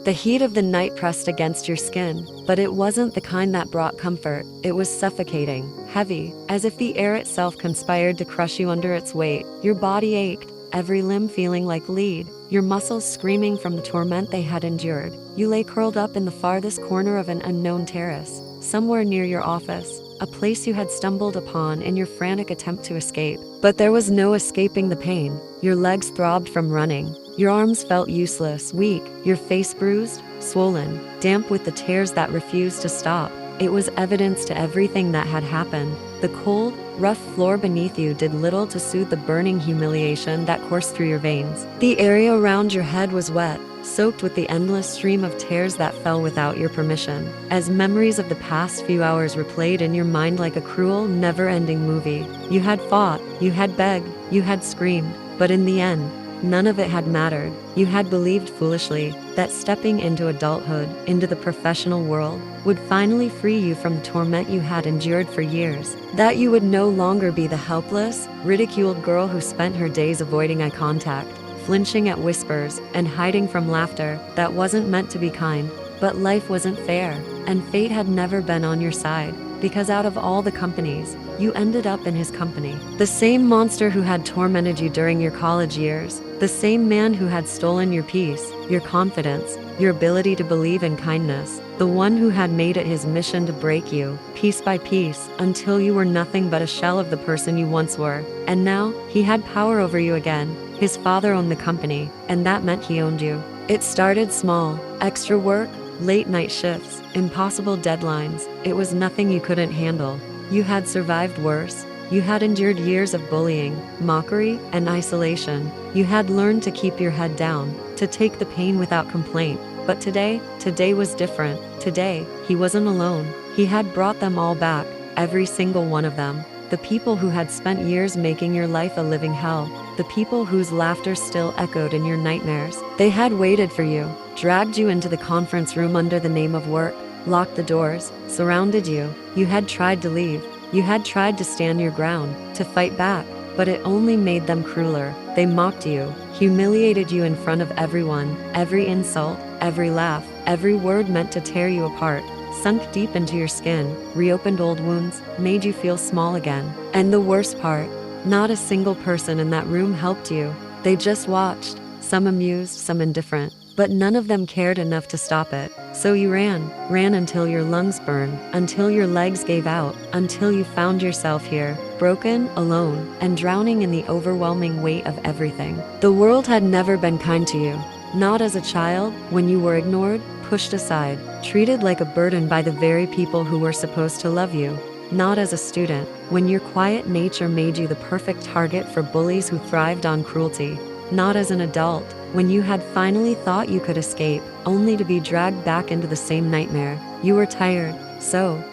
The heat of the night pressed against your skin, but it wasn't the kind that brought comfort. It was suffocating, heavy, as if the air itself conspired to crush you under its weight. Your body ached, every limb feeling like lead, your muscles screaming from the torment they had endured. You lay curled up in the farthest corner of an unknown terrace, somewhere near your office, a place you had stumbled upon in your frantic attempt to escape. But there was no escaping the pain. Your legs throbbed from running. Your arms felt useless, weak, your face bruised, swollen, damp with the tears that refused to stop. It was evidence to everything that had happened. The cold, rough floor beneath you did little to soothe the burning humiliation that coursed through your veins. The area around your head was wet, soaked with the endless stream of tears that fell without your permission, as memories of the past few hours replayed in your mind like a cruel, never-ending movie. You had fought, you had begged, you had screamed, but in the end, none of it had mattered. You had believed foolishly that stepping into adulthood, into the professional world, would finally free you from the torment you had endured for years. That you would no longer be the helpless, ridiculed girl who spent her days avoiding eye contact, flinching at whispers, and hiding from laughter that wasn't meant to be kind. But life wasn't fair, and fate had never been on your side, because out of all the companies, you ended up in his company. The same monster who had tormented you during your college years, the same man who had stolen your peace, your confidence, your ability to believe in kindness, the one who had made it his mission to break you, piece by piece, until you were nothing but a shell of the person you once were. And now, he had power over you again. His father owned the company, and that meant he owned you. It started small, extra work, late night shifts, impossible deadlines. It was nothing you couldn't handle. You had survived worse. You had endured years of bullying, mockery, and isolation. You had learned to keep your head down, to take the pain without complaint. But today was different. Today, he wasn't alone. He had brought them all back, every single one of them. The people who had spent years making your life a living hell. The people whose laughter still echoed in your nightmares. They had waited for you, dragged you into the conference room under the name of work, locked the doors, surrounded you. You had tried to leave. You had tried to stand your ground, to fight back, but it only made them crueler. They mocked you, humiliated you in front of everyone. Every insult, every laugh, every word meant to tear you apart, sunk deep into your skin, reopened old wounds, made you feel small again. And the worst part, not a single person in that room helped you. They just watched, some amused, some indifferent, but none of them cared enough to stop it. So you ran until your lungs burned, until your legs gave out, until you found yourself here, broken, alone, and drowning in the overwhelming weight of everything. The world had never been kind to you. Not as a child, when you were ignored, pushed aside, treated like a burden by the very people who were supposed to love you. Not as a student, when your quiet nature made you the perfect target for bullies who thrived on cruelty. Not as an adult, when you had finally thought you could escape, only to be dragged back into the same nightmare. You were tired, so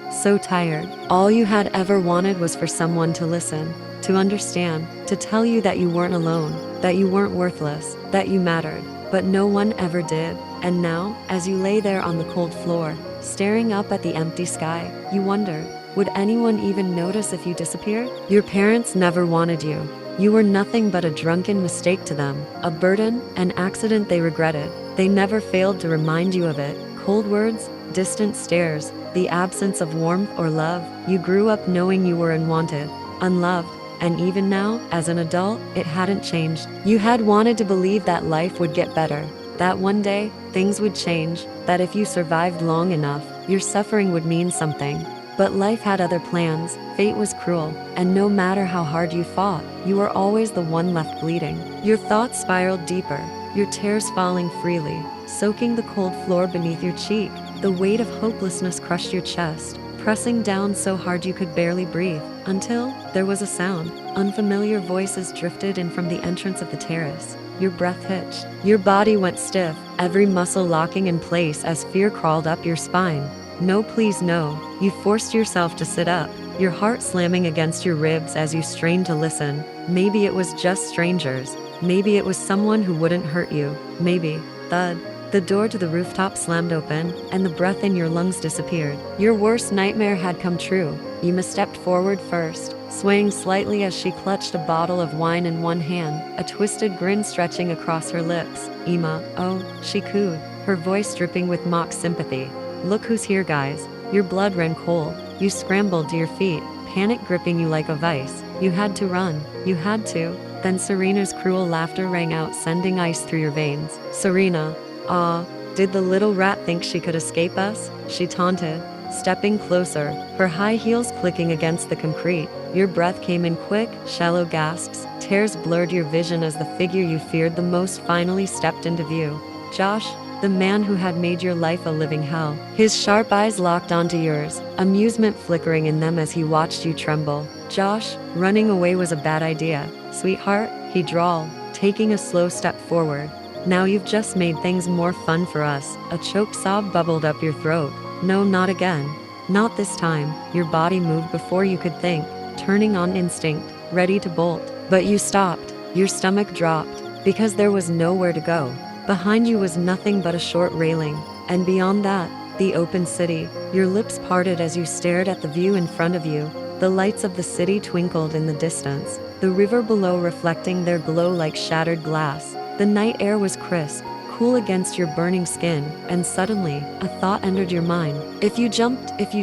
tired. All you had ever wanted was for someone to listen, to understand, to tell you that you weren't alone, that you weren't worthless, that you mattered. But no one ever did. And now, as you lay there on the cold floor, staring up at the empty sky, you wondered, would anyone even notice if you disappeared? Your parents never wanted you. You were nothing but a drunken mistake to them, a burden, an accident they regretted. They never failed to remind you of it. Cold words, distant stares, the absence of warmth or love. You grew up knowing you were unwanted, unloved, and even now, as an adult, it hadn't changed. You had wanted to believe that life would get better, that one day, things would change, that if you survived long enough, your suffering would mean something. But life had other plans, fate was cruel, and no matter how hard you fought, you were always the one left bleeding. Your thoughts spiraled deeper, your tears falling freely, soaking the cold floor beneath your cheek. The weight of hopelessness crushed your chest, pressing down so hard you could barely breathe, until there was a sound. Unfamiliar voices drifted in from the entrance of the terrace. Your breath hitched. Your body went stiff, every muscle locking in place as fear crawled up your spine. No, please no. You forced yourself to sit up, your heart slamming against your ribs as you strained to listen. Maybe it was just strangers. Maybe it was someone who wouldn't hurt you. Maybe. Thud, The door to the rooftop slammed open, and the breath in your lungs disappeared. Your worst nightmare had come true. Ima stepped forward first, swaying slightly as she clutched a bottle of wine in one hand, a twisted grin stretching across her lips. Ima, oh, she cooed, her voice dripping with mock sympathy. Look who's here, guys. Your blood ran cold. You scrambled to your feet, panic gripping you like a vice. You had to run. You had to. Then Serena's cruel laughter rang out, sending ice through your veins. Serena, ah, did the little rat think she could escape us? She taunted, stepping closer, her high heels clicking against the concrete. Your breath came in quick, shallow gasps. Tears blurred your vision as the figure you feared the most finally stepped into view. Josh, the man who had made your life a living hell. His sharp eyes locked onto yours, amusement flickering in them as he watched you tremble. Josh, running away was a bad idea. Sweetheart, he drawled, taking a slow step forward. Now you've just made things more fun for us. A choked sob bubbled up your throat. No, not again. Not this time. Your body moved before you could think, turning on instinct, ready to bolt. But you stopped. Your stomach dropped, because there was nowhere to go. Behind you was nothing but a short railing, and beyond that, the open city. Your lips parted as you stared at the view in front of you. The lights of the city twinkled in the distance, the river below reflecting their glow like shattered glass. The night air was crisp, cool against your burning skin, and suddenly, a thought entered your mind. If you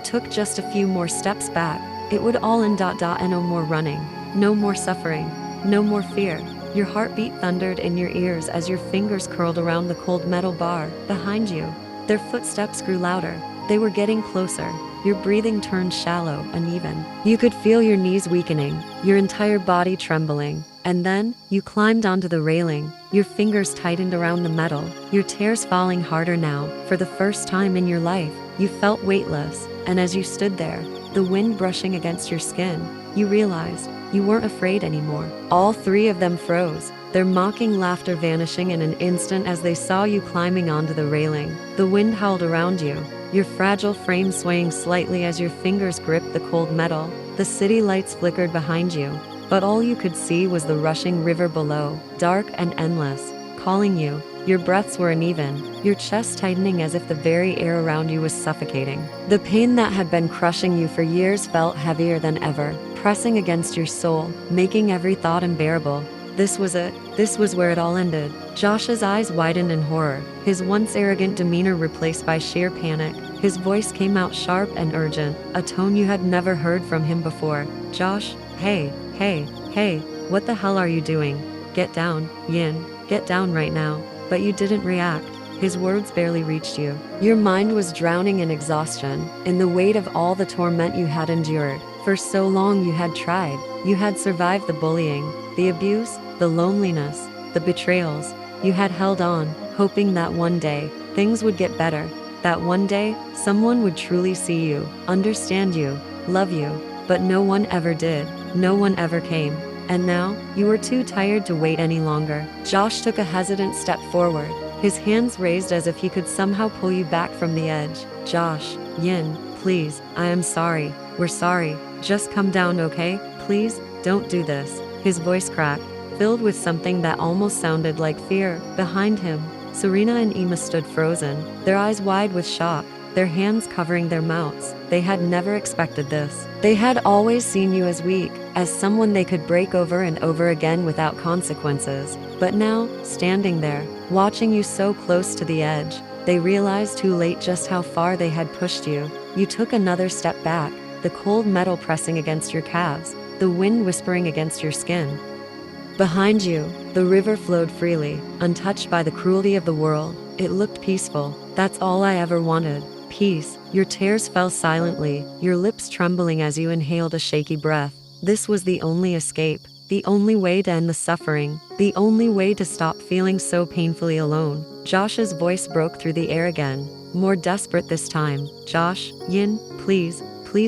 took just a few more steps back, it would all end. And no more running, no more suffering, no more fear. Your heartbeat thundered in your ears as your fingers curled around the cold metal bar behind you. Their footsteps grew louder. They were getting closer. Your breathing turned shallow, uneven. You could feel your knees weakening, your entire body trembling. And then, you climbed onto the railing. Your fingers tightened around the metal, your tears falling harder now. For the first time in your life, you felt weightless. And as you stood there, the wind brushing against your skin, you realized you weren't afraid anymore. All three of them froze, their mocking laughter vanishing in an instant as they saw you climbing onto the railing. The wind howled around you, your fragile frame swaying slightly as your fingers gripped the cold metal. The city lights flickered behind you, but all you could see was the rushing river below, dark and endless, calling you. Your breaths were uneven, your chest tightening as if the very air around you was suffocating. The pain that had been crushing you for years felt heavier than ever, pressing against your soul, making every thought unbearable. This was it. This was where it all ended. Josh's eyes widened in horror, his once arrogant demeanor replaced by sheer panic. His voice came out sharp and urgent, a tone you had never heard from him before. Josh, hey, what the hell are you doing? Get down, Yin, get down right now. But you didn't react. His words barely reached you. Your mind was drowning in exhaustion, in the weight of all the torment you had endured. For so long you had tried. You had survived the bullying, the abuse, the loneliness, the betrayals. You had held on, hoping that one day, things would get better. That one day, someone would truly see you, understand you, love you. But no one ever did. No one ever came. And now, you were too tired to wait any longer. Josh took a hesitant step forward, his hands raised as if he could somehow pull you back from the edge. Josh, Yin, please, I am sorry. We're sorry. Just come down, okay? Please, don't do this. His voice cracked, filled with something that almost sounded like fear. Behind him, Serena and Ima stood frozen, their eyes wide with shock, their hands covering their mouths. They had never expected this. They had always seen you as weak, as someone they could break over and over again without consequences. But now, standing there, watching you so close to the edge, they realized too late just how far they had pushed you. You took another step back, the cold metal pressing against your calves, the wind whispering against your skin. Behind you, the river flowed freely, untouched by the cruelty of the world. It looked peaceful. That's all I ever wanted. Peace. Your tears fell silently, your lips trembling as you inhaled a shaky breath. This was the only escape, the only way to end the suffering, the only way to stop feeling so painfully alone. Josh's voice broke through the air again, more desperate this time. Josh, Yin, please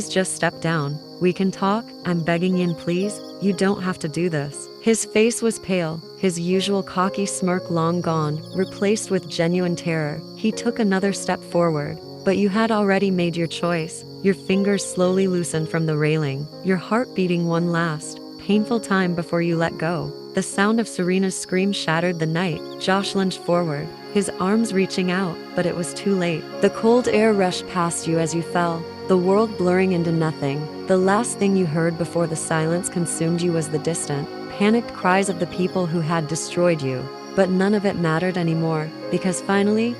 just step down. We can talk. I'm begging, Yin, please. You don't have to do this. His face was pale, his usual cocky smirk long gone, replaced with genuine terror. He took another step forward. But you had already made your choice. Your fingers slowly loosened from the railing, your heart beating one last, painful time before you let go. The sound of Serena's scream shattered the night. Josh lunged forward, his arms reaching out, but it was too late. The cold air rushed past you as you fell, the world blurring into nothing. The last thing you heard before the silence consumed you was the distant, panicked cries of the people who had destroyed you. But none of it mattered anymore, because finally,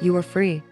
you were free.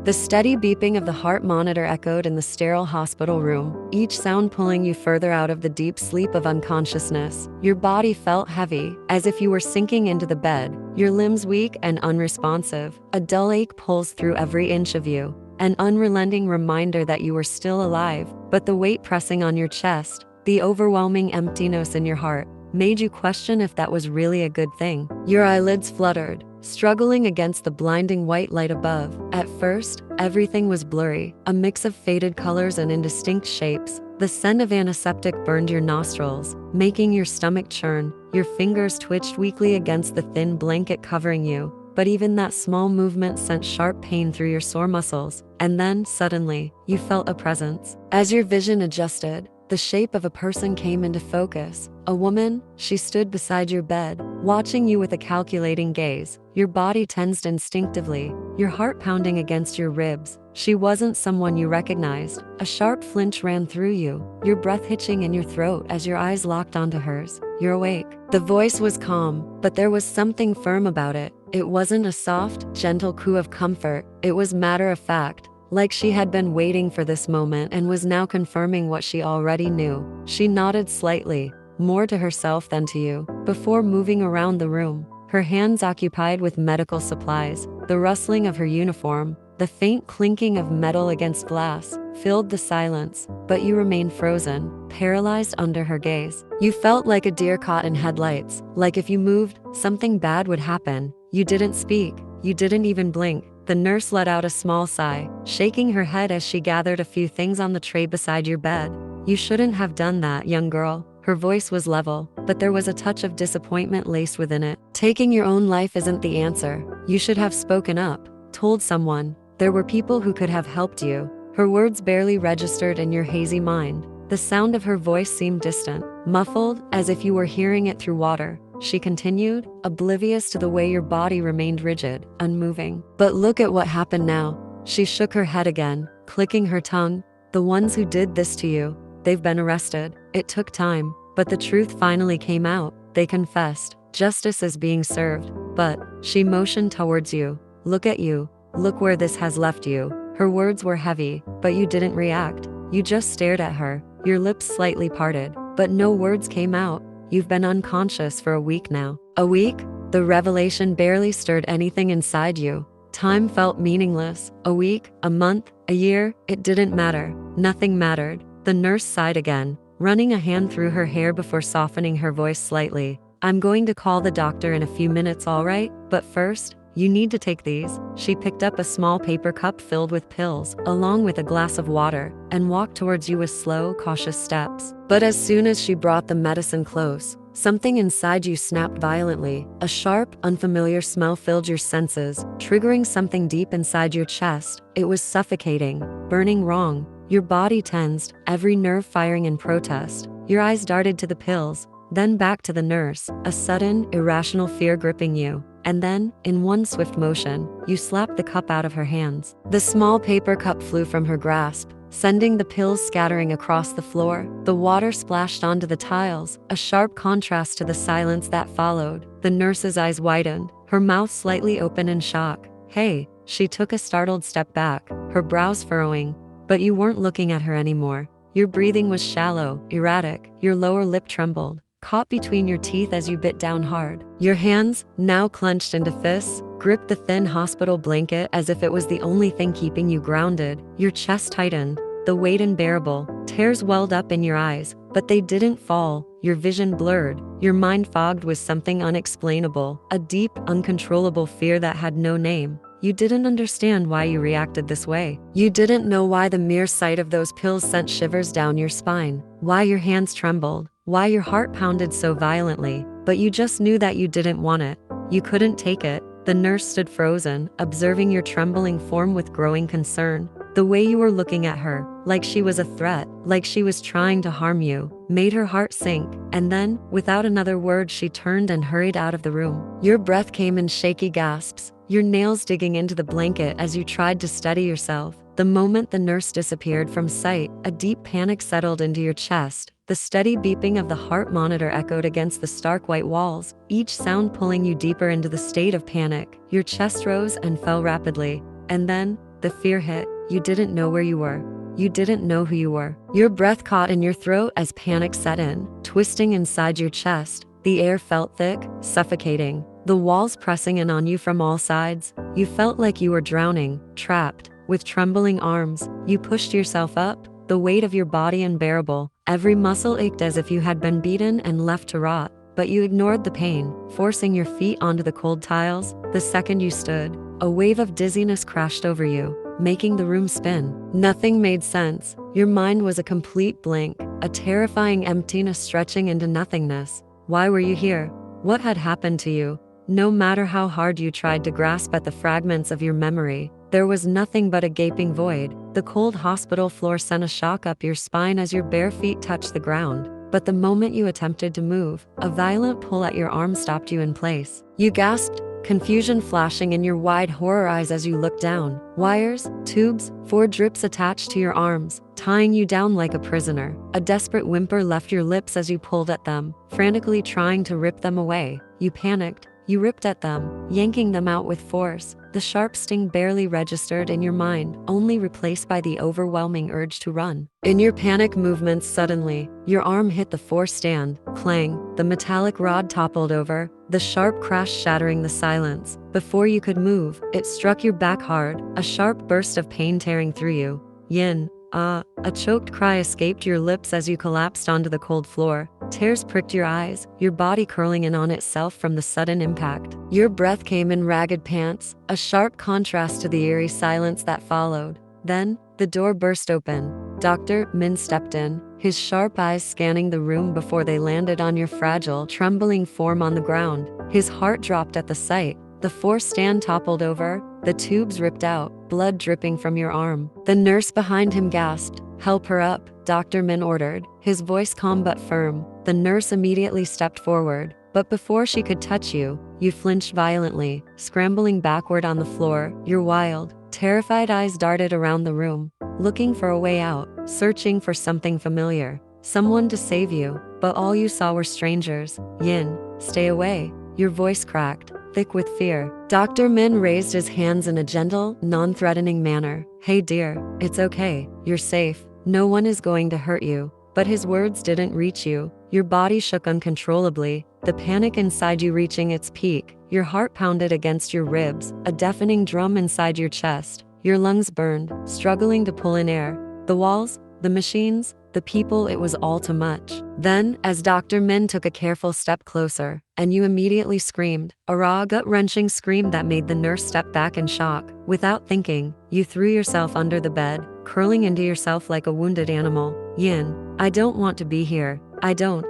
The steady beeping of the heart monitor echoed in the sterile hospital room, each sound pulling you further out of the deep sleep of unconsciousness. Your body felt heavy, as if you were sinking into the bed, your limbs weak and unresponsive. A dull ache pulsed through every inch of you, an unrelenting reminder that you were still alive. But the weight pressing on your chest, the overwhelming emptiness in your heart, made you question if that was really a good thing. Your eyelids fluttered, struggling against the blinding white light above. At first, everything was blurry, a mix of faded colors and indistinct shapes. The scent of antiseptic burned your nostrils, making your stomach churn. Your fingers twitched weakly against the thin blanket covering you, but even that small movement sent sharp pain through your sore muscles. And then, suddenly, you felt a presence. As your vision adjusted, the shape of a person came into focus. A woman, she stood beside your bed, watching you with a calculating gaze. Your body tensed instinctively, your heart pounding against your ribs. She wasn't someone you recognized. A sharp flinch ran through you, your breath hitching in your throat as your eyes locked onto hers. You're awake. The voice was calm, but there was something firm about it. It wasn't a soft, gentle coo of comfort. It was matter of fact. Like she had been waiting for this moment and was now confirming what she already knew. She nodded slightly, more to herself than to you, before moving around the room, her hands occupied with medical supplies. The rustling of her uniform, the faint clinking of metal against glass, filled the silence, but you remained frozen, paralyzed under her gaze. You felt like a deer caught in headlights, like if you moved, something bad would happen. You didn't speak, you didn't even blink. The nurse let out a small sigh, shaking her head as she gathered a few things on the tray beside your bed. You shouldn't have done that, young girl. Her voice was level, but there was a touch of disappointment laced within it. Taking your own life isn't the answer. You should have spoken up, told someone. There were people who could have helped you. Her words barely registered in your hazy mind. The sound of her voice seemed distant, muffled, as if you were hearing it through water. She continued, oblivious to the way your body remained rigid, unmoving. But look at what happened now. She shook her head again, clicking her tongue. The ones who did this to you, they've been arrested. It took time, but the truth finally came out. They confessed. Justice is being served. But she motioned towards you. Look at you. Look where this has left you. Her words were heavy, but you didn't react. You just stared at her, your lips slightly parted, but no words came out. You've been unconscious for a week now. A week? The revelation barely stirred anything inside you. Time felt meaningless. A week, a month, a year, it didn't matter. Nothing mattered. The nurse sighed again, running a hand through her hair before softening her voice slightly. I'm going to call the doctor in a few minutes, all right? But first, you need to take these. She picked up a small paper cup filled with pills, along with a glass of water, and walked towards you with slow, cautious steps. But as soon as she brought the medicine close, something inside you snapped violently. A sharp, unfamiliar smell filled your senses, triggering something deep inside your chest. It was suffocating, burning wrong. Your body tensed, every nerve firing in protest. Your eyes darted to the pills, then back to the nurse, a sudden, irrational fear gripping you. And then, in one swift motion, you slapped the cup out of her hands. The small paper cup flew from her grasp, sending the pills scattering across the floor. The water splashed onto the tiles, a sharp contrast to the silence that followed. The nurse's eyes widened, her mouth slightly open in shock. Hey, she took a startled step back, her brows furrowing. But you weren't looking at her anymore. Your breathing was shallow, erratic, your lower lip trembled, caught between your teeth as you bit down hard. Your hands, now clenched into fists, gripped the thin hospital blanket as if it was the only thing keeping you grounded. Your chest tightened, the weight unbearable. Tears welled up in your eyes, but they didn't fall. Your vision blurred, your mind fogged with something unexplainable, a deep, uncontrollable fear that had no name. You didn't understand why you reacted this way. You didn't know why the mere sight of those pills sent shivers down your spine, why your hands trembled, why your heart pounded so violently, but you just knew that you didn't want it. You couldn't take it. The nurse stood frozen, observing your trembling form with growing concern. The way you were looking at her, like she was a threat, like she was trying to harm you, made her heart sink. And then, without another word, she turned and hurried out of the room. Your breath came in shaky gasps, your nails digging into the blanket as you tried to steady yourself. The moment the nurse disappeared from sight, a deep panic settled into your chest. The steady beeping of the heart monitor echoed against the stark white walls, each sound pulling you deeper into the state of panic. Your chest rose and fell rapidly. And then, the fear hit. You didn't know where you were. You didn't know who you were. Your breath caught in your throat as panic set in, twisting inside your chest. The air felt thick, suffocating, the walls pressing in on you from all sides. You felt like you were drowning, trapped. With trembling arms, you pushed yourself up, the weight of your body unbearable. Every muscle ached as if you had been beaten and left to rot. But you ignored the pain, forcing your feet onto the cold tiles. The second you stood, a wave of dizziness crashed over you, making the room spin. Nothing made sense. Your mind was a complete blank, a terrifying emptiness stretching into nothingness. Why were you here? What had happened to you? No matter how hard you tried to grasp at the fragments of your memory, there was nothing but a gaping void. The cold hospital floor sent a shock up your spine as your bare feet touched the ground. But the moment you attempted to move, a violent pull at your arm stopped you in place. You gasped, confusion flashing in your wide horror eyes as you looked down. Wires, tubes, 4 drips attached to your arms, tying you down like a prisoner. A desperate whimper left your lips as you pulled at them, frantically trying to rip them away. You panicked. You ripped at them, yanking them out with force. The sharp sting barely registered in your mind, only replaced by the overwhelming urge to run. In your panic movements, suddenly, your arm hit the floor stand. Clang, the metallic rod toppled over, the sharp crash shattering the silence. Before you could move, it struck your back hard, a sharp burst of pain tearing through you. Yin. A choked cry escaped your lips as you collapsed onto the cold floor. Tears pricked your eyes, your body curling in on itself from the sudden impact. Your breath came in ragged pants, a sharp contrast to the eerie silence that followed. Then, the door burst open. Dr. Min stepped in, his sharp eyes scanning the room before they landed on your fragile, trembling form on the ground. His heart dropped at the sight. The 4 stand toppled over, the tubes ripped out, blood dripping from your arm. The nurse behind him gasped. "Help her up," Dr. Min ordered, his voice calm but firm. The nurse immediately stepped forward, but before she could touch you, you flinched violently, scrambling backward on the floor. Your wild, terrified eyes darted around the room, looking for a way out, searching for something familiar, someone to save you, but all you saw were strangers. "Yin, stay away," your voice cracked, thick with fear. Dr. Min raised his hands in a gentle, non-threatening manner. "Hey dear, it's okay, you're safe, no one is going to hurt you." But his words didn't reach you. Your body shook uncontrollably, the panic inside you reaching its peak. Your heart pounded against your ribs, a deafening drum inside your chest. Your lungs burned, struggling to pull in air. The walls, the machines, the people, it was all too much. Then, as Dr. Min took a careful step closer, and you immediately screamed, a raw, gut-wrenching scream that made the nurse step back in shock. Without thinking, you threw yourself under the bed, curling into yourself like a wounded animal. "Yin, I don't want to be here. I don't,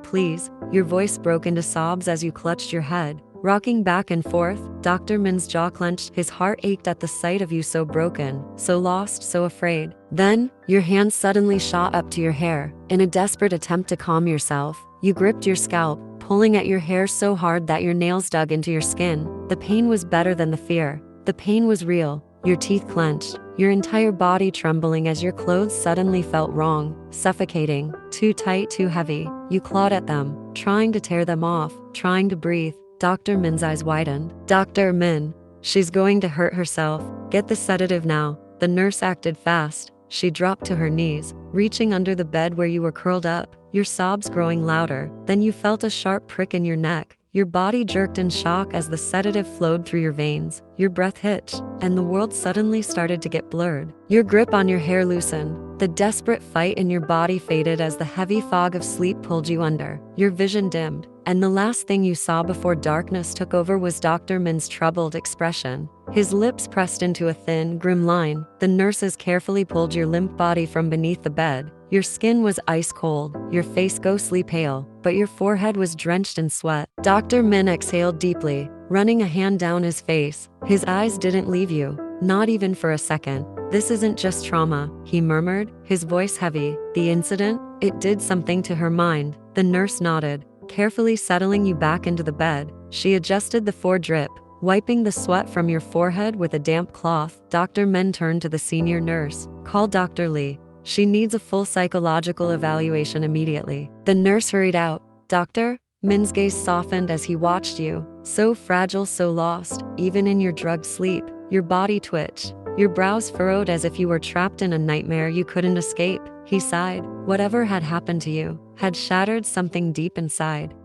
please." Your voice broke into sobs as you clutched your head. Rocking back and forth, Dr. Min's jaw clenched, his heart ached at the sight of you so broken, so lost, so afraid. Then, your hands suddenly shot up to your hair. In a desperate attempt to calm yourself, you gripped your scalp, pulling at your hair so hard that your nails dug into your skin. The pain was better than the fear. The pain was real. Your teeth clenched, your entire body trembling as your clothes suddenly felt wrong, suffocating, too tight, too heavy. You clawed at them, trying to tear them off, trying to breathe. Dr. Min's eyes widened. "Dr. Min, she's going to hurt herself. Get the sedative now." The nurse acted fast. She dropped to her knees, reaching under the bed where you were curled up, your sobs growing louder. Then you felt a sharp prick in your neck. Your body jerked in shock as the sedative flowed through your veins. Your breath hitched, and the world suddenly started to get blurred. Your grip on your hair loosened. The desperate fight in your body faded as the heavy fog of sleep pulled you under. Your vision dimmed, and the last thing you saw before darkness took over was Dr. Min's troubled expression. His lips pressed into a thin, grim line. The nurses carefully pulled your limp body from beneath the bed. Your skin was ice cold, your face ghostly pale, but your forehead was drenched in sweat. Dr. Min exhaled deeply, running a hand down his face. His eyes didn't leave you, not even for a second. This isn't just trauma, he murmured, his voice heavy. The incident? It did something to her mind. The nurse nodded, carefully settling you back into the bed. She adjusted the foredrip, wiping the sweat from your forehead with a damp cloth. Dr. Min turned to the senior nurse. Call Dr. Lee. She needs a full psychological evaluation immediately. The nurse hurried out. Doctor? Min's gaze softened as he watched you. So fragile, so lost, even in your drugged sleep. Your body twitched. Your brows furrowed as if you were trapped in a nightmare you couldn't escape. He sighed. Whatever had happened to you had shattered something deep inside.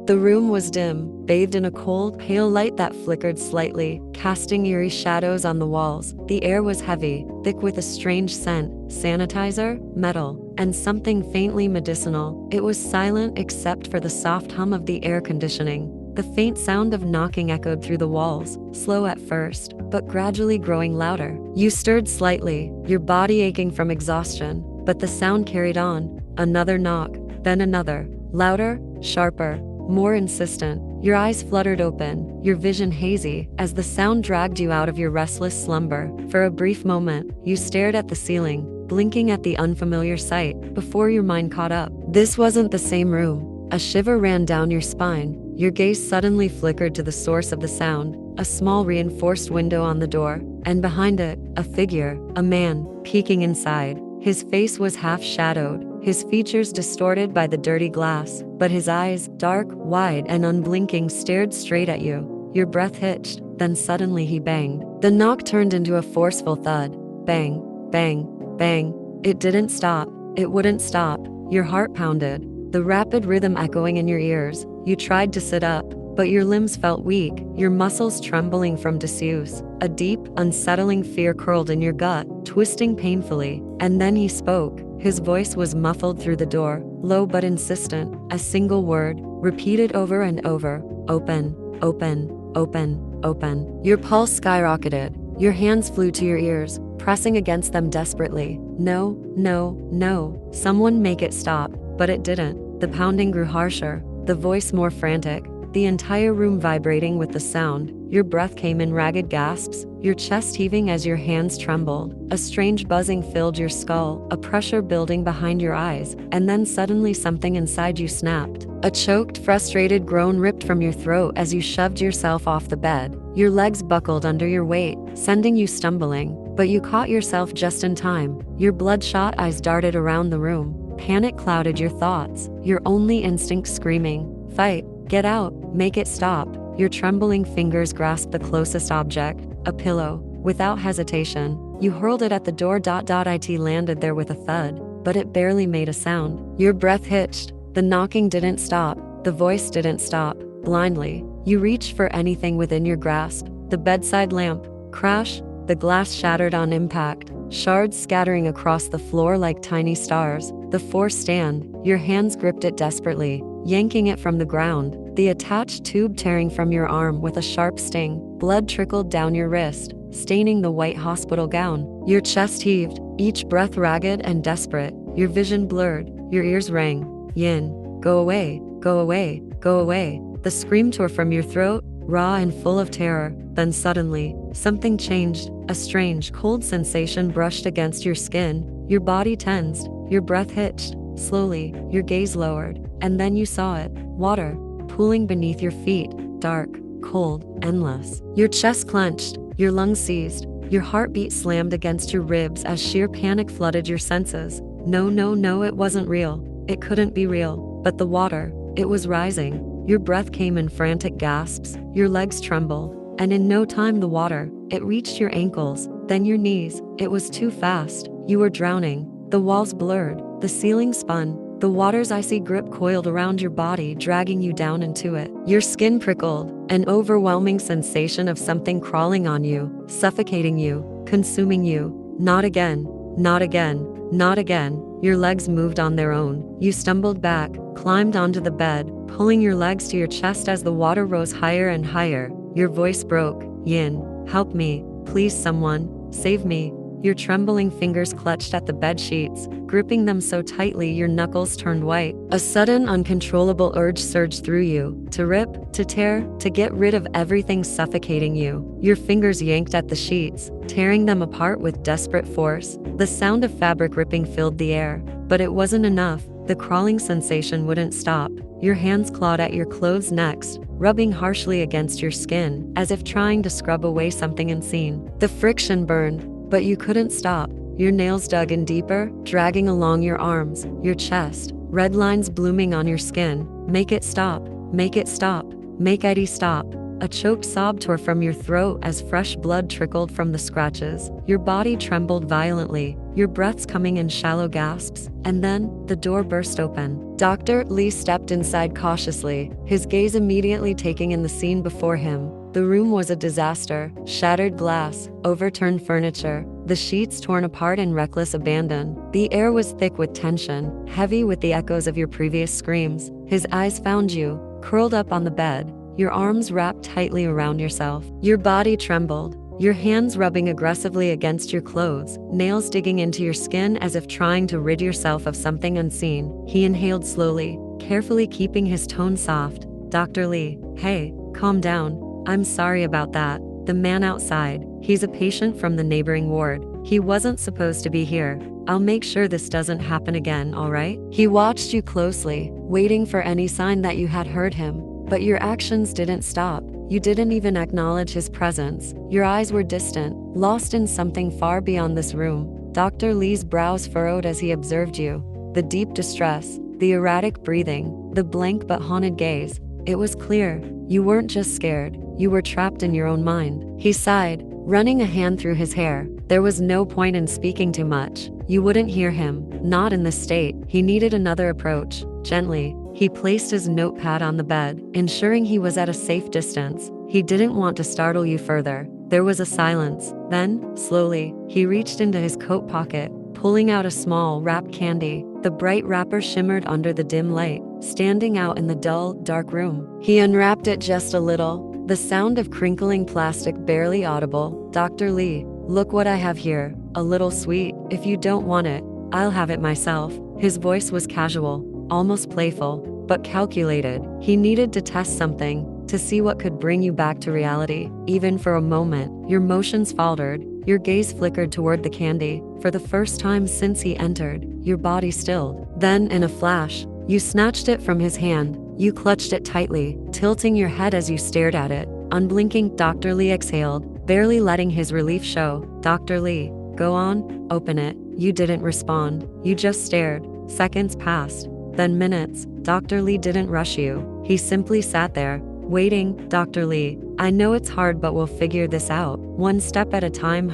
The room was dim, bathed in a cold, pale light that flickered slightly, casting eerie shadows on the walls. The air was heavy, thick with a strange scent, sanitizer, metal, and something faintly medicinal. It was silent except for the soft hum of the air conditioning. The faint sound of knocking echoed through the walls, slow at first, but gradually growing louder. You stirred slightly, your body aching from exhaustion, but the sound carried on. Another knock, then another, louder, sharper, more insistent. Your eyes fluttered open, your vision hazy, as the sound dragged you out of your restless slumber. For a brief moment, you stared at the ceiling, blinking at the unfamiliar sight, before your mind caught up. This wasn't the same room. A shiver ran down your spine. Your gaze suddenly flickered to the source of the sound, a small reinforced window on the door, and behind it, a figure, a man, peeking inside. His face was half-shadowed, his features distorted by the dirty glass, but his eyes, dark, wide, and unblinking, stared straight at you. Your breath hitched, then suddenly he banged. The knock turned into a forceful thud. Bang, bang, bang. It didn't stop. It wouldn't stop. Your heart pounded, the rapid rhythm echoing in your ears. You tried to sit up, but your limbs felt weak, your muscles trembling from disuse. A deep, unsettling fear curled in your gut, twisting painfully. And then he spoke. His voice was muffled through the door, low but insistent, a single word, repeated over and over. Open, open, open, open. Your pulse skyrocketed. Your hands flew to your ears, pressing against them desperately. No, no, no. Someone make it stop. But it didn't. The pounding grew harsher, the voice more frantic, the entire room vibrating with the sound. Your breath came in ragged gasps, your chest heaving as your hands trembled. A strange buzzing filled your skull, a pressure building behind your eyes, and then suddenly something inside you snapped. A choked, frustrated groan ripped from your throat as you shoved yourself off the bed. Your legs buckled under your weight, sending you stumbling, but you caught yourself just in time. Your bloodshot eyes darted around the room. Panic clouded your thoughts, your only instinct screaming, fight, get out, make it stop. Your trembling fingers grasped the closest object, a pillow. Without hesitation, you hurled it at the door. It landed there with a thud, but it barely made a sound. Your breath hitched, the knocking didn't stop, the voice didn't stop. Blindly, you reached for anything within your grasp. The bedside lamp. Crash, the glass shattered on impact, shards scattering across the floor like tiny stars. The forced stand, your hands gripped it desperately, yanking it from the ground. The attached tube tearing from your arm with a sharp sting. Blood trickled down your wrist, staining the white hospital gown. Your chest heaved, each breath ragged and desperate. Your vision blurred, your ears rang. Yin, go away, go away, go away. The scream tore from your throat, raw and full of terror. Then suddenly, something changed. A strange, cold sensation brushed against your skin. Your body tensed, your breath hitched. Slowly, your gaze lowered, and then you saw it. Water, pooling beneath your feet, dark, cold, endless. Your chest clenched, your lungs seized, your heartbeat slammed against your ribs as sheer panic flooded your senses. No, no, no, it wasn't real. It couldn't be real. But the water, it was rising. Your breath came in frantic gasps, your legs trembled, and in no time the water, it reached your ankles, then your knees. It was too fast. You were drowning. The walls blurred, the ceiling spun, the water's icy grip coiled around your body, dragging you down into it. Your skin prickled, an overwhelming sensation of something crawling on you, suffocating you, consuming you. Not again, not again, not again. Your legs moved on their own. You stumbled back, climbed onto the bed, pulling your legs to your chest as the water rose higher and higher. Your voice broke. Yin, help me, please someone, save me. your trembling fingers clutched at the bed sheets, gripping them so tightly your knuckles turned white. A sudden, uncontrollable urge surged through you, to rip, to tear, to get rid of everything suffocating you. Your fingers yanked at the sheets, tearing them apart with desperate force. The sound of fabric ripping filled the air, but it wasn't enough. The crawling sensation wouldn't stop. Your hands clawed at your clothes next, rubbing harshly against your skin, as if trying to scrub away something unseen. The friction burned, but you couldn't stop. Your nails dug in deeper, dragging along your arms, your chest, red lines blooming on your skin. Make it stop, make it stop, make Eddie stop. A choked sob tore from your throat as fresh blood trickled from the scratches. Your body trembled violently, your breaths coming in shallow gasps, and then the door burst open. Dr. Lee stepped inside cautiously, his gaze immediately taking in the scene before him. The room was a disaster: shattered glass, overturned furniture, the sheets torn apart in reckless abandon. The air was thick with tension, heavy with the echoes of your previous screams. His eyes found you, curled up on the bed, your arms wrapped tightly around yourself. Your body trembled, your hands rubbing aggressively against your clothes, nails digging into your skin as if trying to rid yourself of something unseen. He inhaled slowly, carefully keeping his tone soft. Dr. Lee, hey, calm down. I'm sorry about that. The man outside, he's a patient from the neighboring ward. He wasn't supposed to be here. I'll make sure this doesn't happen again, all right? He watched you closely, waiting for any sign that you had heard him. But your actions didn't stop. You didn't even acknowledge his presence. Your eyes were distant, lost in something far beyond this room. Dr. Lee's brows furrowed as he observed you. The deep distress, the erratic breathing, the blank but haunted gaze. It was clear. You weren't just scared. You were trapped in your own mind. He sighed, running a hand through his hair. There was no point in speaking too much. You wouldn't hear him, not in this state. He needed another approach. Gently, he placed his notepad on the bed, ensuring he was at a safe distance. He didn't want to startle you further. There was a silence. Then, slowly, he reached into his coat pocket, pulling out a small, wrapped candy. The bright wrapper shimmered under the dim light, standing out in the dull, dark room. He unwrapped it just a little, the sound of crinkling plastic barely audible. Dr. Lee, look what I have here. A little sweet. If you don't want it, I'll have it myself. His voice was casual, almost playful, but calculated. He needed to test something, to see what could bring you back to reality. Even for a moment, your motions faltered, your gaze flickered toward the candy. For the first time since he entered, your body stilled. Then, in a flash, you snatched it from his hand. You clutched it tightly, tilting your head as you stared at it. Unblinking, Dr. Lee exhaled, barely letting his relief show. Dr. Lee, go on, open it. You didn't respond. You just stared. Seconds passed, then minutes. Dr. Lee didn't rush you. He simply sat there, waiting. Dr. Lee, I know it's hard, but we'll figure this out. One step at a time,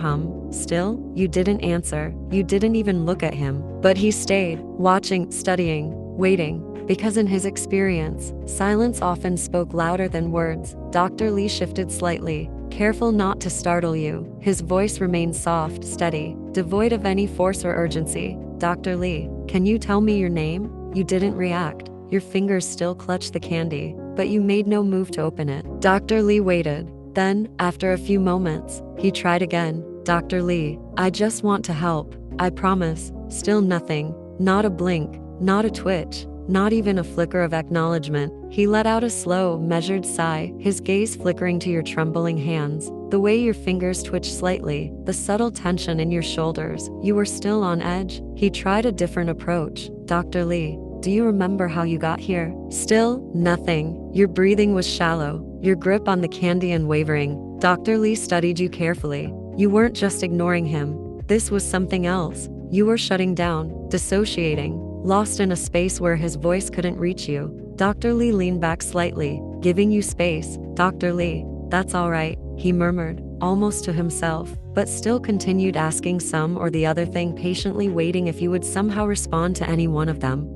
Still, you didn't answer. You didn't even look at him. But he stayed, watching, studying, waiting. Because in his experience, silence often spoke louder than words. Dr. Lee shifted slightly, careful not to startle you. His voice remained soft, steady, devoid of any force or urgency. Dr. Lee, can you tell me your name? You didn't react. Your fingers still clutched the candy, but you made no move to open it. Dr. Lee waited. Then, after a few moments, he tried again. Dr. Lee, I just want to help. I promise. Still nothing. Not a blink, not a twitch. Not even a flicker of acknowledgement. He let out a slow, measured sigh, his gaze flickering to your trembling hands. The way your fingers twitched slightly, the subtle tension in your shoulders. You were still on edge. He tried a different approach. Dr. Lee, do you remember how you got here? Still, nothing. Your breathing was shallow, your grip on the candy unwavering. Dr. Lee studied you carefully. You weren't just ignoring him. This was something else. You were shutting down, dissociating, lost in a space where his voice couldn't reach you. Dr. Lee leaned back slightly, giving you space. Dr. Lee, that's all right, he murmured, almost to himself, but still continued asking some or the other thing, patiently waiting if you would somehow respond to any one of them.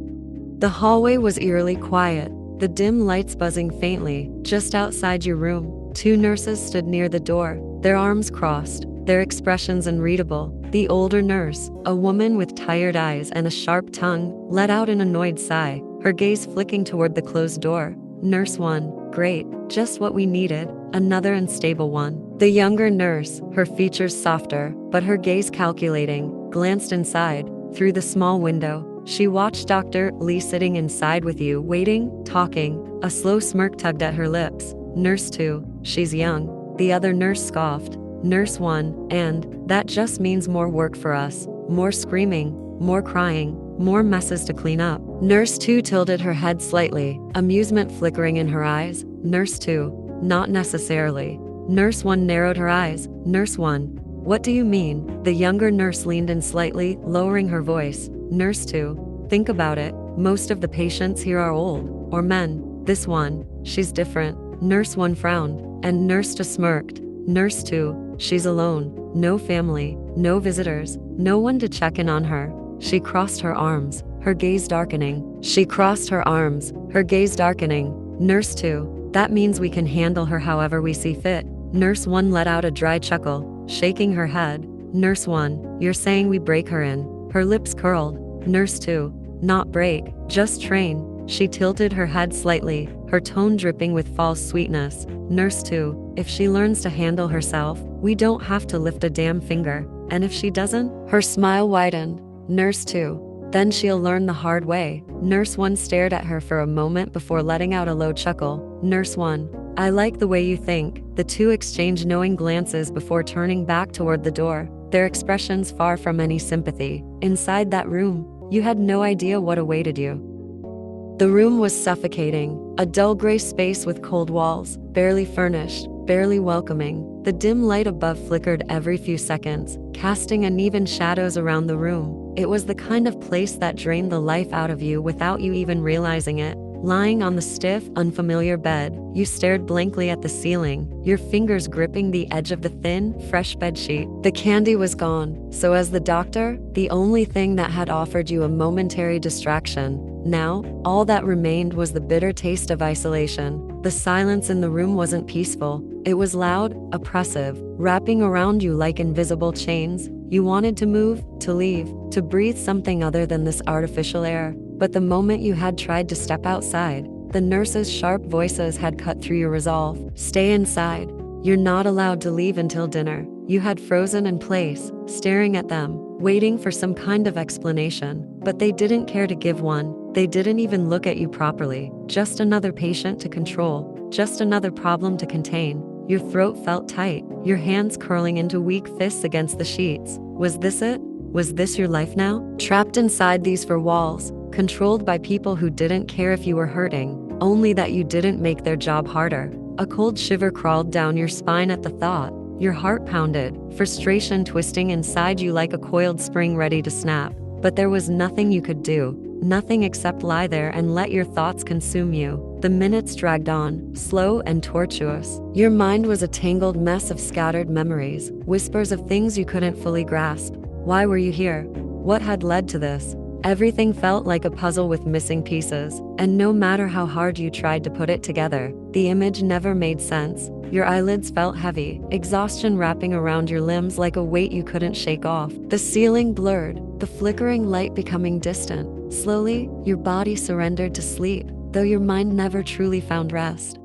The hallway was eerily quiet, the dim lights buzzing faintly. Just outside your room, two nurses stood near the door, their arms crossed, their expressions unreadable. The older nurse, a woman with tired eyes and a sharp tongue, let out an annoyed sigh, her gaze flicking toward the closed door. Nurse 1, great, just what we needed, another unstable one. The younger nurse, her features softer, but her gaze calculating, glanced inside, through the small window. She watched Dr. Lee sitting inside with you, waiting, talking. A slow smirk tugged at her lips. Nurse 2, she's young. The other nurse scoffed. Nurse 1, and that just means more work for us. More screaming, more crying, more messes to clean up. Nurse 2 tilted her head slightly, amusement flickering in her eyes. Nurse 2, not necessarily. Nurse 1 narrowed her eyes. Nurse 1, what do you mean? The younger nurse leaned in slightly, lowering her voice. Nurse 2, think about it. Most of the patients here are old, or men. This one, she's different. Nurse 1 frowned, and Nurse 2 smirked. Nurse 2, she's alone. No family, no visitors, no one to check in on her. She crossed her arms, her gaze darkening. She crossed her arms, her gaze darkening. Nurse 2, that means we can handle her however we see fit. Nurse 1 let out a dry chuckle, shaking her head. Nurse 1, you're saying we break her in. Her lips curled. Nurse 2, not break, just train. She tilted her head slightly, her tone dripping with false sweetness. Nurse 2, if she learns to handle herself, we don't have to lift a damn finger. And if she doesn't? Her smile widened. Nurse 2, then she'll learn the hard way. Nurse 1 stared at her for a moment before letting out a low chuckle. Nurse 1, I like the way you think. The two exchanged knowing glances before turning back toward the door, their expressions far from any sympathy. Inside that room, you had no idea what awaited you. The room was suffocating, a dull gray space with cold walls, barely furnished, barely welcoming. The dim light above flickered every few seconds, casting uneven shadows around the room. It was the kind of place that drained the life out of you without you even realizing it. Lying on the stiff, unfamiliar bed, you stared blankly at the ceiling, your fingers gripping the edge of the thin, fresh bedsheet. The candy was gone, so as the doctor, the only thing that had offered you a momentary distraction. Now, all that remained was the bitter taste of isolation. The silence in the room wasn't peaceful. It was loud, oppressive, wrapping around you like invisible chains. You wanted to move, to leave, to breathe something other than this artificial air. But the moment you had tried to step outside, the nurses' sharp voices had cut through your resolve. Stay inside. You're not allowed to leave until dinner. You had frozen in place, staring at them, waiting for some kind of explanation. But they didn't care to give one. They didn't even look at you properly. Just another patient to control. Just another problem to contain. Your throat felt tight, your hands curling into weak fists against the sheets. Was this it? Was this your life now? Trapped inside these four walls, controlled by people who didn't care if you were hurting, only that you didn't make their job harder. A cold shiver crawled down your spine at the thought. Your heart pounded, frustration twisting inside you like a coiled spring ready to snap. But there was nothing you could do, nothing except lie there and let your thoughts consume you. The minutes dragged on, slow and tortuous. Your mind was a tangled mess of scattered memories, whispers of things you couldn't fully grasp. Why were you here? What had led to this? Everything felt like a puzzle with missing pieces, and no matter how hard you tried to put it together, the image never made sense. Your eyelids felt heavy, exhaustion wrapping around your limbs like a weight you couldn't shake off. The ceiling blurred, the flickering light becoming distant. Slowly, your body surrendered to sleep, though your mind never truly found rest.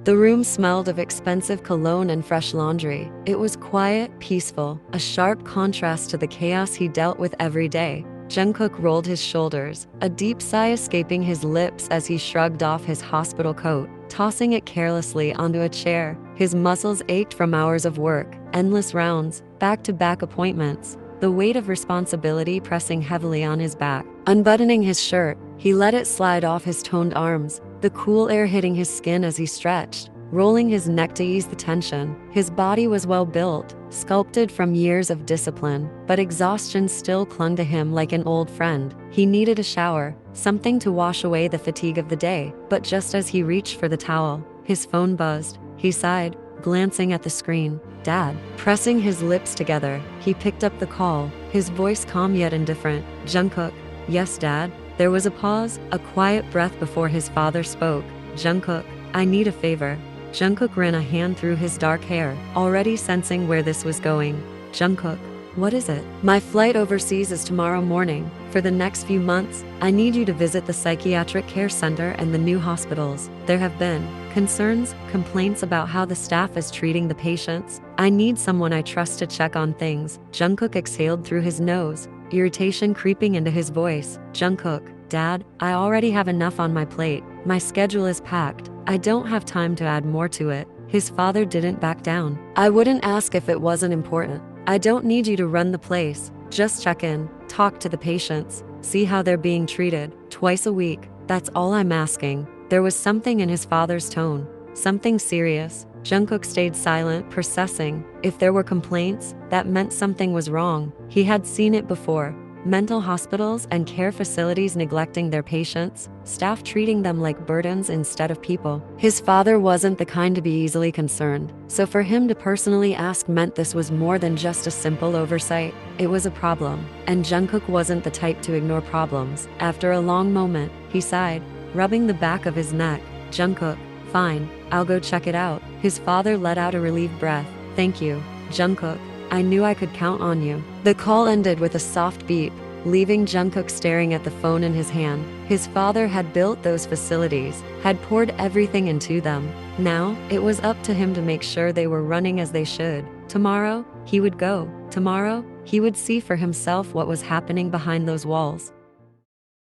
The room smelled of expensive cologne and fresh laundry. It was quiet, peaceful, a sharp contrast to the chaos he dealt with every day. Jungkook rolled his shoulders, a deep sigh escaping his lips as he shrugged off his hospital coat, tossing it carelessly onto a chair. His muscles ached from hours of work, endless rounds, back-to-back appointments, the weight of responsibility pressing heavily on his back. Unbuttoning his shirt, he let it slide off his toned arms, the cool air hitting his skin as he stretched, rolling his neck to ease the tension. His body was well built, sculpted from years of discipline, but exhaustion still clung to him like an old friend. He needed a shower, something to wash away the fatigue of the day, but just as he reached for the towel, his phone buzzed. He sighed, glancing at the screen. Dad. Pressing his lips together, he picked up the call, his voice calm yet indifferent. Jungkook. Yes, Dad. There was a pause, a quiet breath before his father spoke. Jungkook, I need a favor. Jungkook ran a hand through his dark hair, already sensing where this was going. Jungkook, What is it? My flight overseas is tomorrow morning. For the next few months, I need you to visit the psychiatric care center and the new hospitals. There have been concerns, complaints about how the staff is treating the patients. I need someone I trust to check on things. Jungkook exhaled through his nose, irritation creeping into his voice. Jungkook, Dad, I already have enough on my plate. My schedule is packed. I don't have time to add more to it. His father didn't back down. I wouldn't ask if it wasn't important. I don't need you to run the place. Just check in, talk to the patients, see how they're being treated. Twice a week, that's all I'm asking. There was something in his father's tone, something serious. Jungkook stayed silent, processing. If there were complaints, that meant something was wrong. He had seen it before. Mental hospitals and care facilities neglecting their patients, staff treating them like burdens instead of people. His father wasn't the kind to be easily concerned, so for him to personally ask meant this was more than just a simple oversight. It was a problem, and Jungkook wasn't the type to ignore problems. After a long moment, he sighed, rubbing the back of his neck. Jungkook, fine, I'll go check it out. His father let out a relieved breath. Thank you, Jungkook. I knew I could count on you. The call ended with a soft beep, leaving Jungkook staring at the phone in his hand. His father had built those facilities, had poured everything into them. Now, it was up to him to make sure they were running as they should. Tomorrow, he would go. Tomorrow, he would see for himself what was happening behind those walls.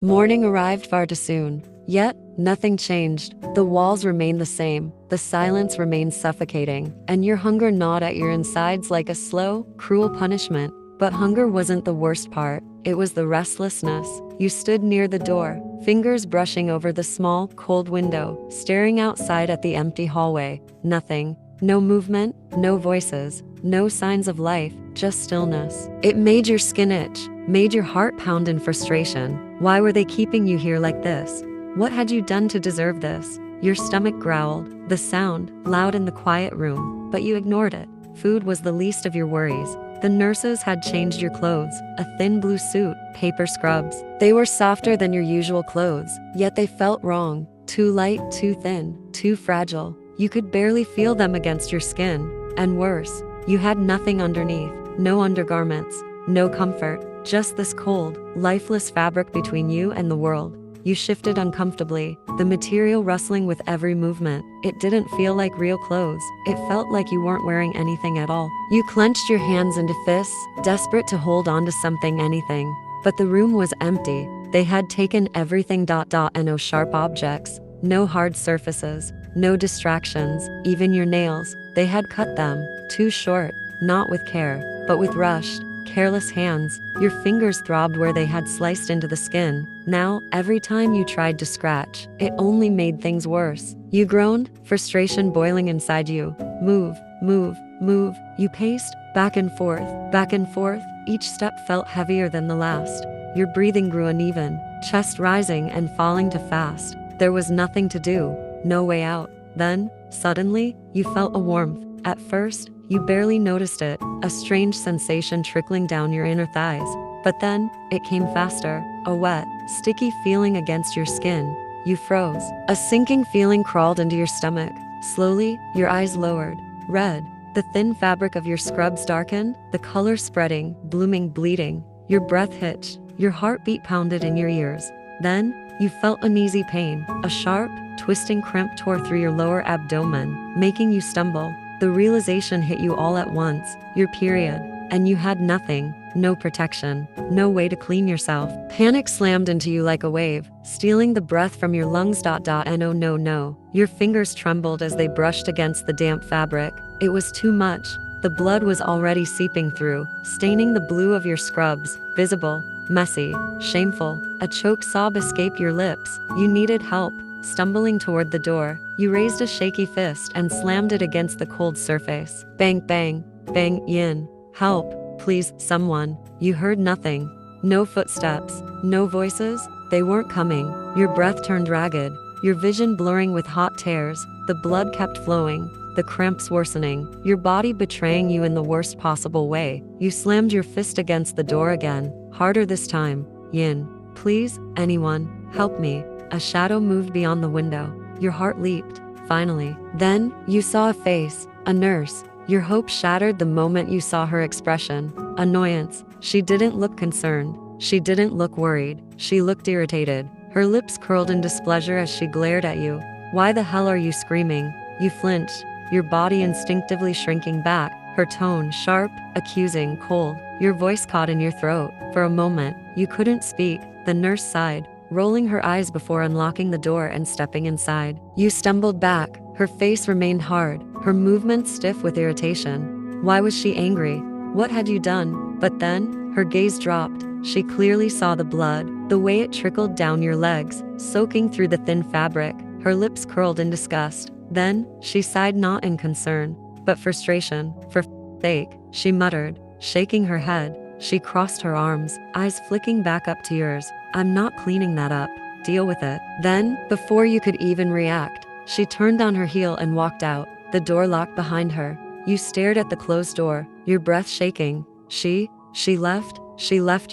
Morning arrived far too soon. Yet, nothing changed. The walls remained the same, the silence remained suffocating, and your hunger gnawed at your insides like a slow, cruel punishment. But hunger wasn't the worst part, it was the restlessness. You stood near the door, fingers brushing over the small, cold window, staring outside at the empty hallway. Nothing. No movement, no voices, no signs of life, just stillness. It made your skin itch, made your heart pound in frustration. Why were they keeping you here like this? What had you done to deserve this? Your stomach growled, the sound, loud in the quiet room, but you ignored it. Food was the least of your worries. The nurses had changed your clothes, a thin blue suit, paper scrubs. They were softer than your usual clothes, yet they felt wrong. Too light, too thin, too fragile. You could barely feel them against your skin. And worse, you had nothing underneath, no undergarments, no comfort, just this cold, lifeless fabric between you and the world. You shifted uncomfortably, the material rustling with every movement. It didn't feel like real clothes. It felt like you weren't wearing anything at all. You clenched your hands into fists, desperate to hold on to something, anything. But the room was empty. They had taken everything. No sharp objects, no hard surfaces, no distractions, even your nails. They had cut them, too short, not with care, but with rushed, careless hands. Your fingers throbbed where they had sliced into the skin. Now, every time you tried to scratch, it only made things worse. You groaned, frustration boiling inside you. Move, move, move. You paced, back and forth, back and forth. Each step felt heavier than the last. Your breathing grew uneven, chest rising and falling too fast. There was nothing to do, no way out. Then, suddenly, you felt a warmth. At first, you barely noticed it, a strange sensation trickling down your inner thighs. But then, it came faster, a wet, sticky feeling against your skin. You froze. A sinking feeling crawled into your stomach. Slowly, your eyes lowered. Red. The thin fabric of your scrubs darkened, the color spreading, blooming, bleeding. Your breath hitched. Your heartbeat pounded in your ears. Then, you felt uneasy pain. A sharp, twisting cramp tore through your lower abdomen, making you stumble. The realization hit you all at once, your period, and you had nothing, no protection, no way to clean yourself. Panic slammed into you like a wave, stealing the breath from your lungs. No. Your fingers trembled as they brushed against the damp fabric. It was too much. The blood was already seeping through, staining the blue of your scrubs, visible, messy, shameful. A choked sob escaped your lips. You needed help. Stumbling toward the door, you raised a shaky fist and slammed it against the cold surface. Bang, bang, bang. Yin, help, please, someone. You heard nothing. No footsteps, no voices. They weren't coming. Your breath turned ragged, your vision blurring with hot tears. The blood kept flowing, the cramps worsening, your body betraying you in the worst possible way. You slammed your fist against the door again, harder this time. Yin, please, anyone, help me. A shadow moved beyond the window. Your heart leaped, finally. Then, you saw a face, a nurse, Your hope shattered the moment you saw her expression. Annoyance. She didn't look concerned. She didn't look worried. She looked irritated. Her lips curled in displeasure as she glared at you. Why the hell are you screaming? You flinched, your body instinctively shrinking back, her tone sharp, accusing, cold. Your voice caught in your throat. For a moment, you couldn't speak. The nurse sighed, rolling her eyes before unlocking the door and stepping inside. You stumbled back. Her face remained hard, her movements stiff with irritation. Why was she angry? What had you done? But then, her gaze dropped. She clearly saw the blood, the way it trickled down your legs, soaking through the thin fabric. Her lips curled in disgust. Then, she sighed, not in concern, but frustration. For sake, she muttered, shaking her head. She crossed her arms, eyes flicking back up to yours. I'm not cleaning that up. Deal with it. Then, before you could even react, she turned on her heel and walked out, the door locked behind her. You stared at the closed door, your breath shaking. She left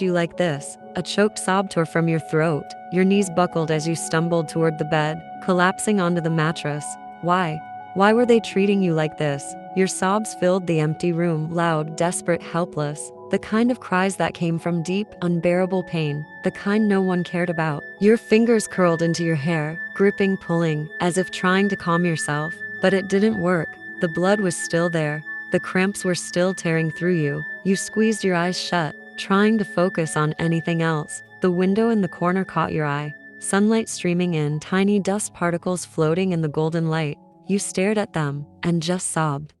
you like this. A choked sob tore from your throat. Your knees buckled as you stumbled toward the bed, collapsing onto the mattress. Why? Why were they treating you like this? Your sobs filled the empty room, loud, desperate, helpless. The kind of cries that came from deep, unbearable pain. The kind no one cared about. Your fingers curled into your hair, gripping, pulling, as if trying to calm yourself. But it didn't work. The blood was still there. The cramps were still tearing through you. You squeezed your eyes shut, trying to focus on anything else. The window in the corner caught your eye. Sunlight streaming in, tiny dust particles floating in the golden light. You stared at them and just sobbed.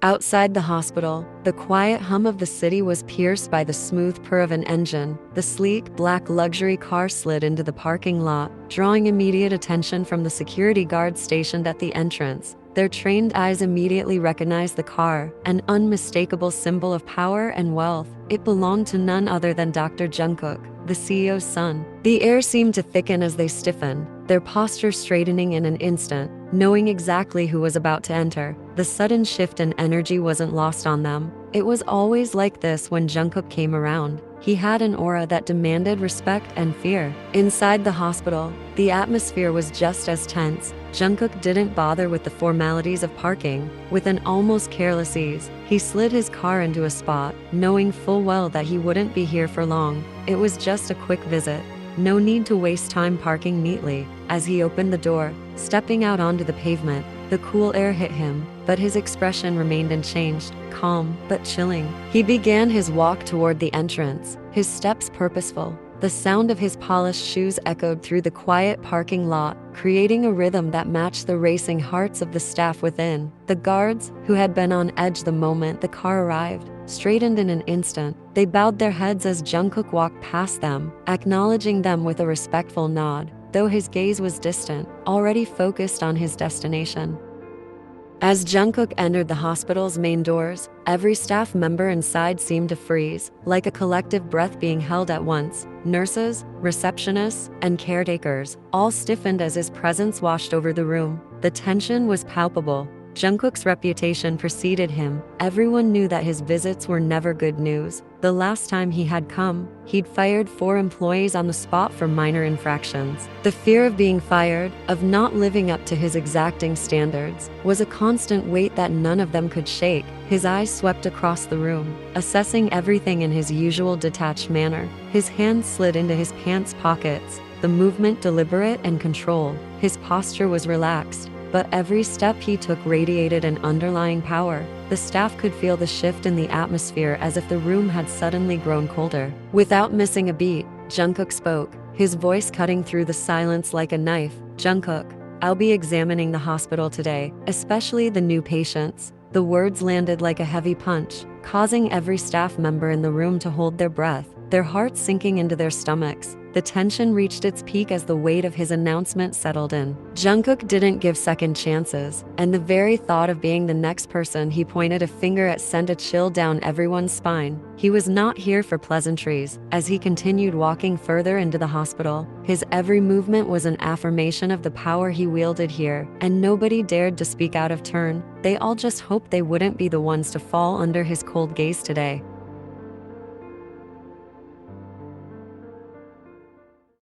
Outside the hospital, the quiet hum of the city was pierced by the smooth purr of an engine. The sleek, black luxury car slid into the parking lot, drawing immediate attention from the security guards stationed at the entrance. Their trained eyes immediately recognized the car, an unmistakable symbol of power and wealth. It belonged to none other than Dr. Jungkook, the CEO's son. The air seemed to thicken as they stiffened, their posture straightening in an instant, knowing exactly who was about to enter. The sudden shift in energy wasn't lost on them. It was always like this when Jungkook came around. He had an aura that demanded respect and fear. Inside the hospital, the atmosphere was just as tense. Jungkook didn't bother with the formalities of parking. With an almost careless ease, he slid his car into a spot, knowing full well that he wouldn't be here for long. It was just a quick visit. No need to waste time parking neatly. As he opened the door, stepping out onto the pavement, the cool air hit him, but his expression remained unchanged, calm but chilling. He began his walk toward the entrance, his steps purposeful. The sound of his polished shoes echoed through the quiet parking lot, creating a rhythm that matched the racing hearts of the staff within. The guards, who had been on edge the moment the car arrived, straightened in an instant. They bowed their heads as Jungkook walked past them, acknowledging them with a respectful nod, though his gaze was distant, already focused on his destination. As Jungkook entered the hospital's main doors, every staff member inside seemed to freeze, like a collective breath being held at once. Nurses, receptionists, and caretakers, all stiffened as his presence washed over the room. The tension was palpable. Jungkook's reputation preceded him. Everyone knew that his visits were never good news. The last time he had come, he'd fired 4 employees on the spot for minor infractions. The fear of being fired, of not living up to his exacting standards, was a constant weight that none of them could shake. His eyes swept across the room, assessing everything in his usual detached manner. His hands slid into his pants pockets, the movement deliberate and controlled. His posture was relaxed, but every step he took radiated an underlying power. The staff could feel the shift in the atmosphere as if the room had suddenly grown colder. Without missing a beat, Jungkook spoke, his voice cutting through the silence like a knife. Jungkook, I'll be examining the hospital today, especially the new patients. The words landed like a heavy punch, causing every staff member in the room to hold their breath, their hearts sinking into their stomachs. The tension reached its peak as the weight of his announcement settled in. Jungkook didn't give second chances, and the very thought of being the next person he pointed a finger at sent a chill down everyone's spine. He was not here for pleasantries. As he continued walking further into the hospital, his every movement was an affirmation of the power he wielded here, and nobody dared to speak out of turn. They all just hoped they wouldn't be the ones to fall under his cold gaze today.